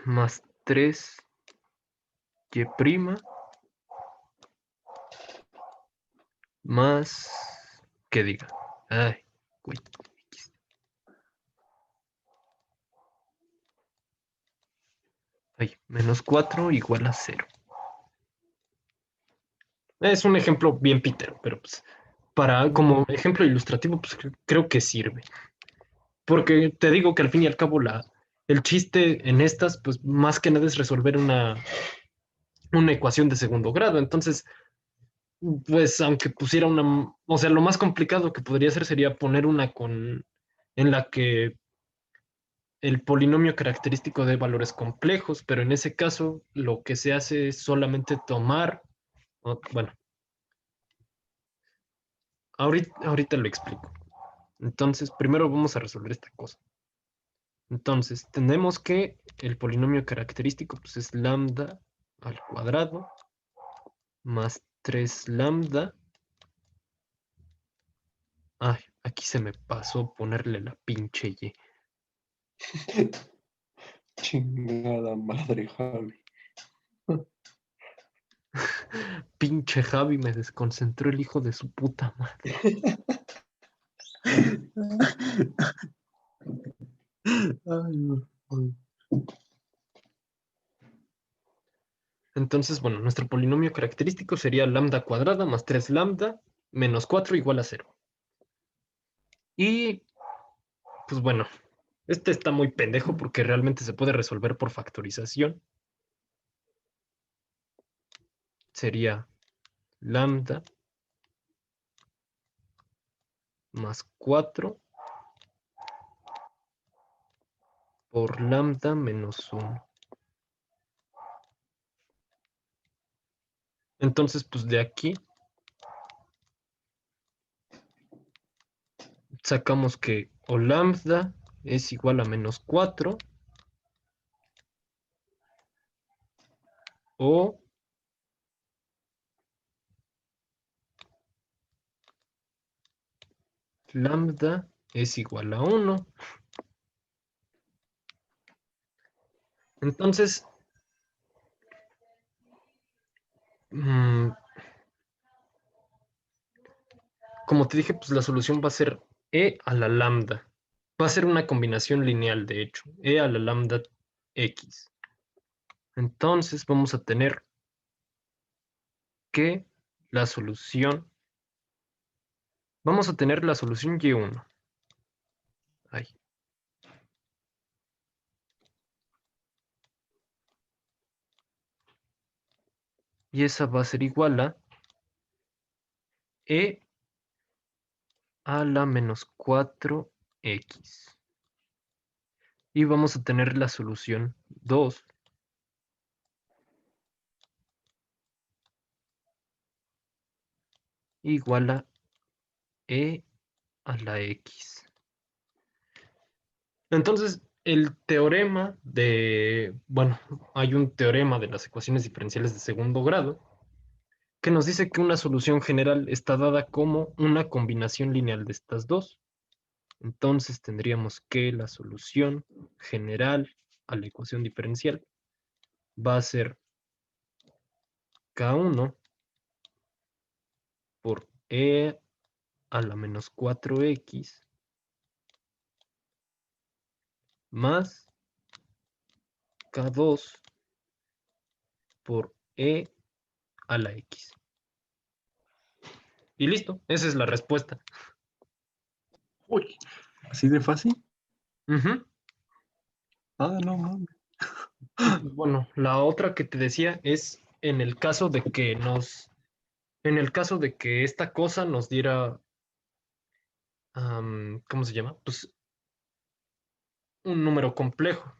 más 3 y prima más, ¿qué diga? Ay, güey. Ay, menos 4 igual a 0. Es un ejemplo bien pitero, pero pues como ejemplo ilustrativo, pues creo que sirve. Porque te digo que al fin y al cabo el chiste en estas, pues más que nada es resolver una ecuación de segundo grado. Entonces, pues aunque pusiera o sea, lo más complicado que podría hacer sería poner una en la que el polinomio característico de valores complejos, pero en ese caso lo que se hace es solamente tomar, bueno, ahorita lo explico. Entonces, primero vamos a resolver esta cosa. Entonces, tenemos que el polinomio característico pues, es lambda al cuadrado más 3 lambda. Ay, aquí se me pasó ponerle la pinche y. Chingada madre, Javi. Pinche Javi me desconcentró el hijo de su puta madre. Ay, Entonces, bueno, nuestro polinomio característico sería lambda cuadrada más 3 lambda menos 4 igual a 0. Y, pues bueno, este está muy pendejo porque realmente se puede resolver por factorización. Sería lambda más 4 por lambda menos 1. Entonces, pues de aquí sacamos que o lambda es igual a menos 4 o lambda es igual a 1. Entonces, como te dije, pues la solución va a ser e a la lambda. Va a ser una combinación lineal, de hecho, e a la lambda x. Entonces vamos a tener que la solución, vamos a tener la solución y1. Ahí. Y esa va a ser igual a e a la menos 4x. Y vamos a tener la solución 2 igual a e a la x. Entonces, el teorema bueno, hay un teorema de las ecuaciones diferenciales de segundo grado que nos dice que una solución general está dada como una combinación lineal de estas dos. Entonces tendríamos que la solución general a la ecuación diferencial va a ser K1 por E a la menos 4x más K2 por E a la x. Y listo, esa es la respuesta. Uy, ¿así de fácil? Ujú. Ah, no mames. Y pues bueno, la otra que te decía es en el caso de que esta cosa nos diera, ¿cómo se llama? Pues un número complejo.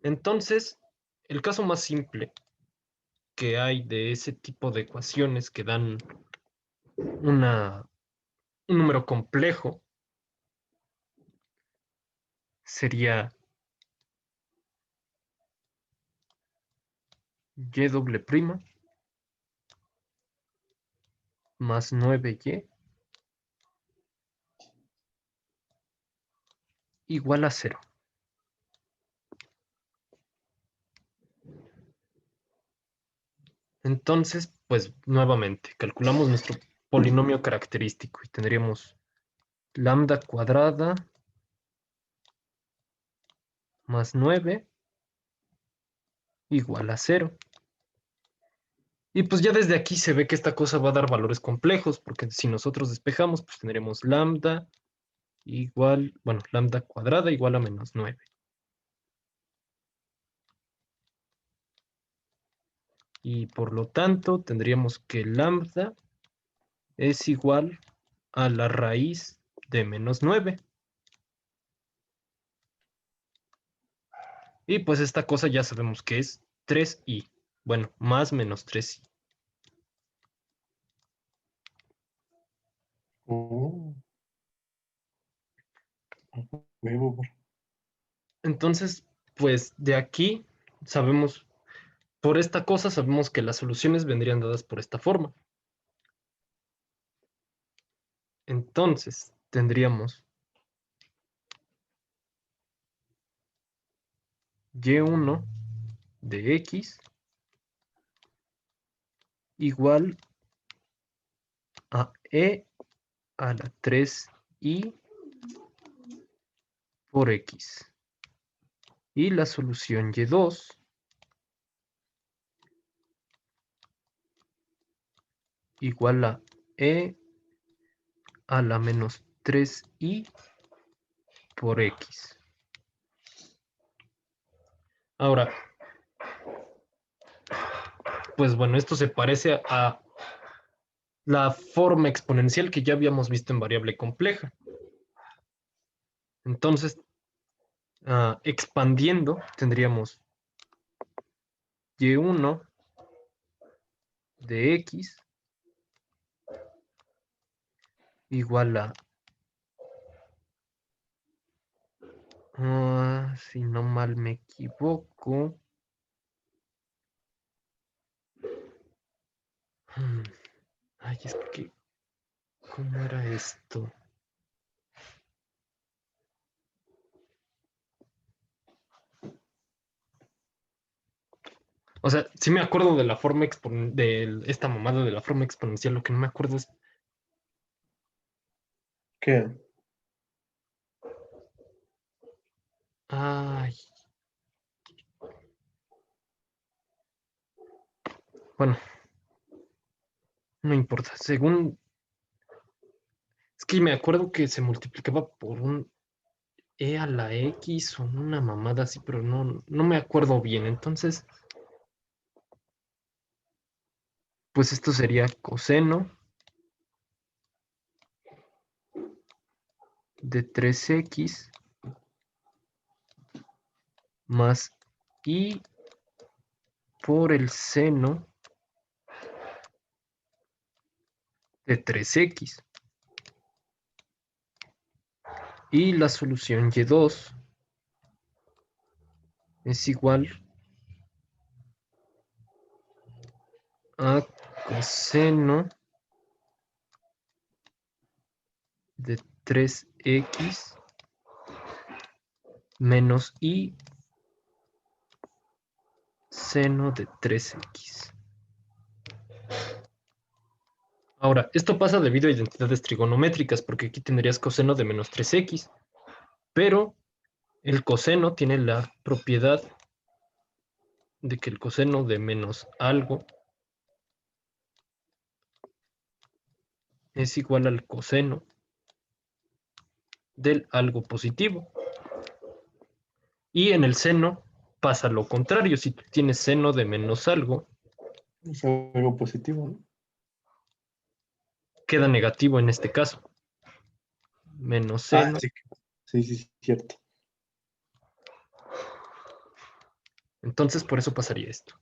Entonces, el caso más simple que hay de ese tipo de ecuaciones que dan un número complejo sería y doble prima más 9y igual a 0. Entonces, pues nuevamente, calculamos nuestro polinomio característico y tendríamos lambda cuadrada más 9 igual a 0. Y pues ya desde aquí se ve que esta cosa va a dar valores complejos, porque si nosotros despejamos, pues tendremos lambda igual, bueno, lambda cuadrada igual a menos 9. Y por lo tanto tendríamos que lambda es igual a la raíz de menos 9. Y pues esta cosa ya sabemos que es 3i. Bueno, más menos 3i. Oh, huevo, bro. Entonces, pues de aquí sabemos, por esta cosa sabemos que las soluciones vendrían dadas por esta forma. Entonces, tendríamos y1 de x igual a e a la 3i por x. Y la solución y2 igual a e a la menos 3i por x. Ahora, pues bueno, esto se parece a la forma exponencial que ya habíamos visto en variable compleja. Entonces, expandiendo, tendríamos y1 de x igual a Si no mal me equivoco. Ay, es que, ¿cómo era esto? O sea, sí me acuerdo de la forma de esta mamada de la forma exponencial, lo que no me acuerdo es. ¿Qué? Ay. Bueno, no importa. Según. Es que me acuerdo que se multiplicaba por un e a la x o una mamada así, pero no me acuerdo bien. Entonces, pues esto sería coseno de 3x más i por el seno de 3x. Y la solución y2 es igual a coseno de 3x menos i seno de 3x. Ahora, esto pasa debido a identidades trigonométricas, porque aquí tendrías coseno de menos 3x, pero el coseno tiene la propiedad de que el coseno de menos algo es igual al coseno del algo positivo. Y en el seno pasa lo contrario. Si tú tienes seno de menos algo, Es algo positivo, ¿no? queda negativo en este caso. Menos Ah, seno. sí, sí, sí, cierto. Entonces, por eso pasaría esto.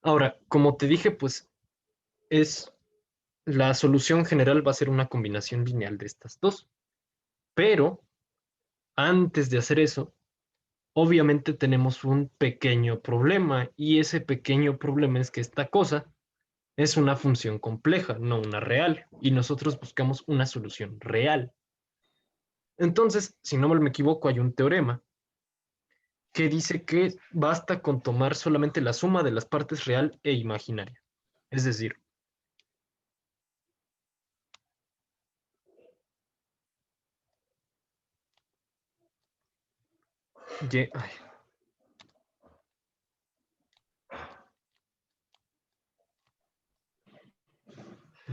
Ahora, como te dije, pues es la solución general va a ser una combinación lineal de estas dos. Pero antes de hacer eso, obviamente tenemos un pequeño problema y ese pequeño problema es que esta cosa es una función compleja, no una real, y nosotros buscamos una solución real. Entonces, si no me equivoco, hay un teorema que dice que basta con tomar solamente la suma de las partes real e imaginaria. Es decir, ay,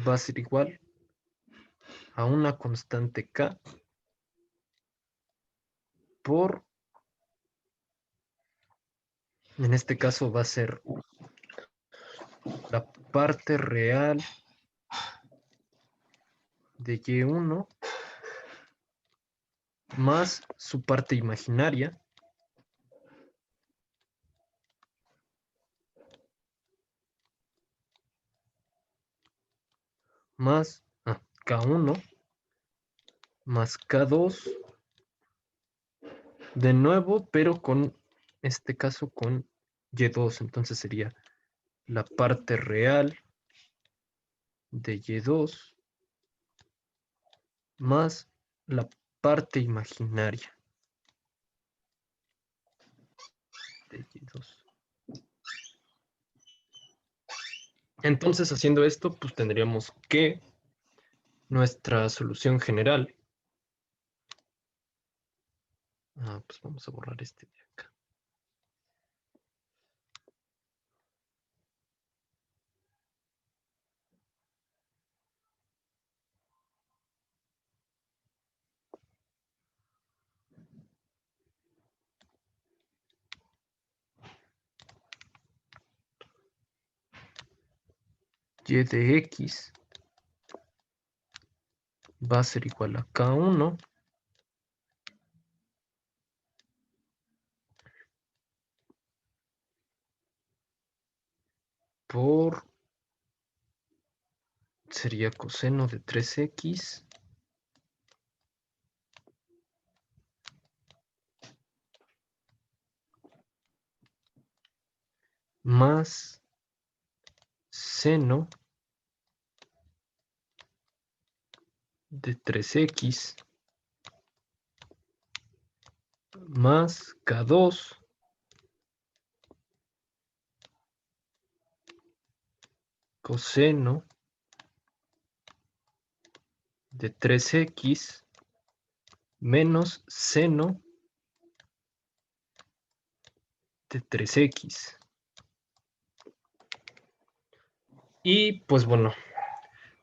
va a ser igual a una constante k por, en este caso va a ser la parte real de y1 más su parte imaginaria más k1 más k2 de nuevo, pero con este caso con y2. Entonces sería la parte real de y2 más la parte imaginaria de y2. Entonces, haciendo esto, pues tendríamos que nuestra solución general, pues vamos a borrar este de acá. Y de x va a ser igual a k1 por, sería coseno de 3x más seno de 3x más K2 coseno de 3x menos seno de 3x. Y pues bueno,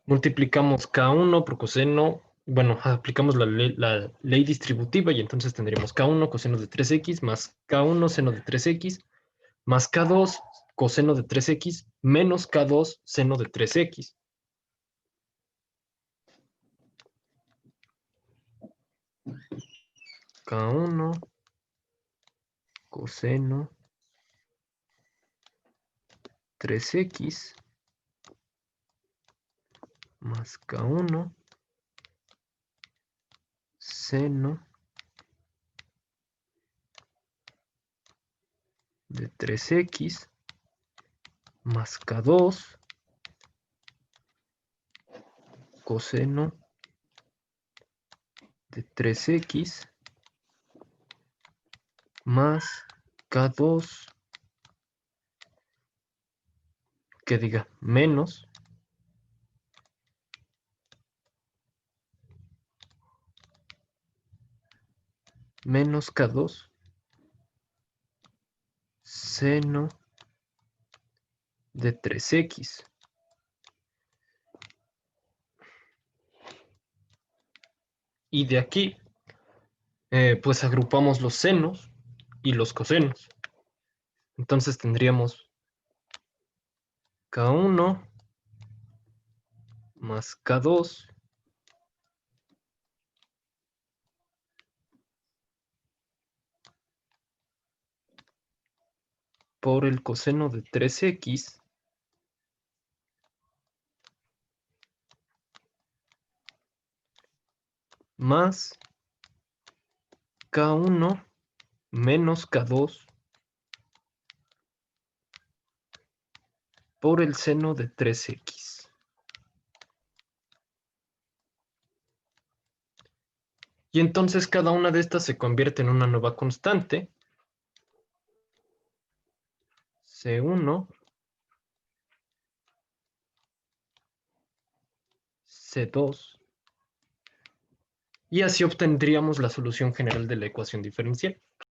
multiplicamos K1 por coseno, bueno, aplicamos la ley distributiva y entonces tendríamos K1 coseno de 3x más K1 seno de 3x más K2 coseno de 3x menos K2 seno de 3x. K1 coseno 3x más K1 seno de 3x más K2 coseno de 3x más K2 que diga menos K2 seno de 3x. Y de aquí, pues agrupamos los senos y los cosenos. Entonces tendríamos K1 más K2 por el coseno de 3x más K1 menos K2 por el seno de 3x. Y entonces cada una de estas se convierte en una nueva constante, C1, C2, y así obtendríamos la solución general de la ecuación diferencial.